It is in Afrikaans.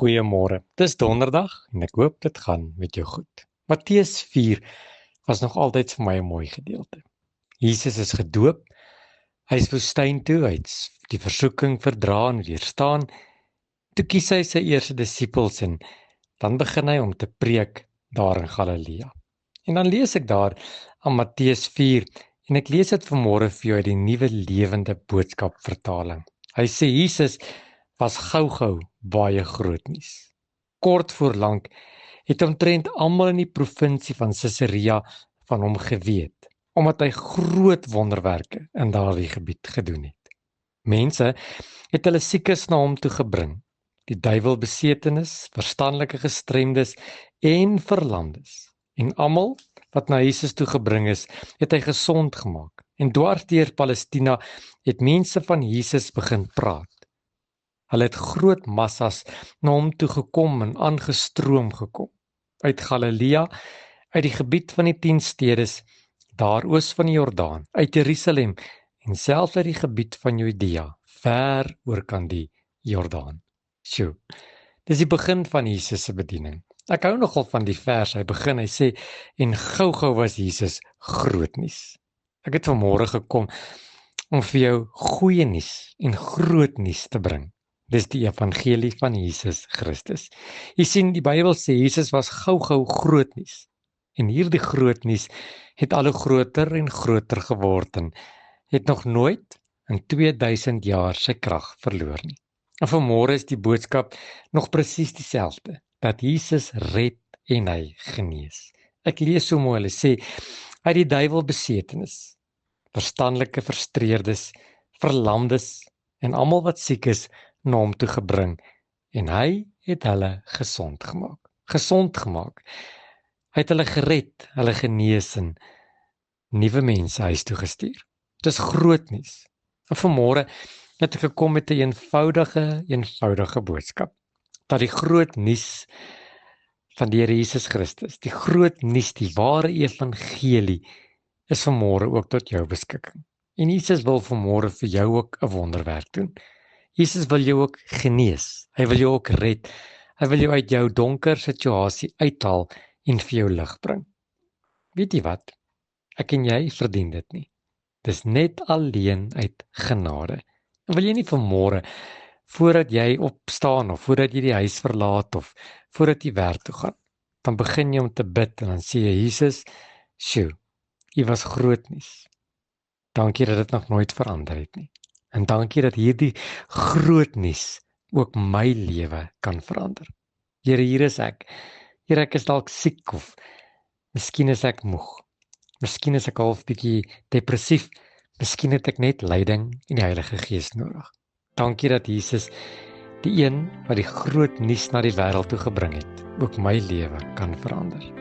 Goeiemôre. Dis donderdag en ek hoop dit gaan met jou goed. Matteus 4 was nog altyd vir my 'n mooi gedeelte. Jesus is gedoop. Hy is woestyn toe, hy het die versoeking verdra en weerstaan. Toe kies hy sy eerste disippels en dan begin hy om te preek daar in Galilea. En dan lees ek daar aan Matteus 4 en ek lees dit vanmôre vir jou uit die Nuwe Lewende Boodskap vertaling. Hy sê Jesus was gou-gou baie groot nuus. Kort voor lank het omtrent almal in die provinsie van Caesarea van hom geweet, omdat hy groot wonderwerke in daardie gebied gedoen het. Mense het hulle siekes na hom toe gebring, die duiwelbesetenes, verstandelike gestremdes en verlamdes. En almal wat na Jesus toe gebring is, het hy gesond gemaak. En dwars deur Palestina het mense van Jesus begin praat. Hulle het groot massas na hom toe gekom en aangestroom gekom. Uit Galilea, uit die gebied van die 10 stedes, daar oos van die Jordaan, uit Jerusalem en selfs uit die gebied van Judea, ver oor kan die Jordaan. Sjoe, dis die begin van Jesus se bediening. Ek hou nogal van die vers, hy begin, hy sê, en gou-gou was Jesus groot nuus. Ek het vanmôre gekom om vir jou goeie nuus en groot nuus te bring. Dis die evangelie van Jesus Christus. Jy sien, die Bybel sê Jesus was gou-gou groot nuus. En hierdie groot nuus het al hoe groter en groter geword en het nog nooit in 2000 jaar sy krag verloor nie. En vanmôre is die boodskap nog presies dieselfde, dat Jesus red en hy genees. Ek lees so mooi, hulle sê, uit die duiwelbesetenes, verstandelike verstreerdes, verlamdes en almal wat siek is, na hom toe gebring en hy het hulle gesond gemaak. Hy het hulle gered, hulle genees en nuwe mense huis toe gestuur. Dis groot nuus. En vanmôre het ek gekom met 'n eenvoudige boodskap. Dat die groot nuus van die Here Jesus Christus, die groot nuus, die ware evangelie is vanmôre ook tot jou beskikking. En Jesus wil vanmôre vir jou ook 'n wonderwerk doen. Jesus wil jou ook genees, hy wil jou ook red, hy wil jou uit jou donker situasie uithaal en vir jou lig bring. Weet jy wat? Ek en jy verdien dit nie. Dis net alleen uit genade. En wil jy nie vanmôre, voordat jy opstaan of voordat jy die huis verlaat of voordat jy werk toe gaan, dan begin jy om te bid en dan sê jy, Jesus, sjoe, U was groot nuus. Dankie dat dit nog nooit verander het nie. En dankie dat hierdie groot nuus ook my lewe kan verander. Here, hier is ek. Here, ek is dalk siek of miskien is ek moeg. Miskien is ek half bietjie depressief. Miskien het ek net leiding en die Heilige Gees nodig. Dankie dat Jesus, die een wat die groot nuus na die wêreld toe gebring het, ook my lewe kan verander.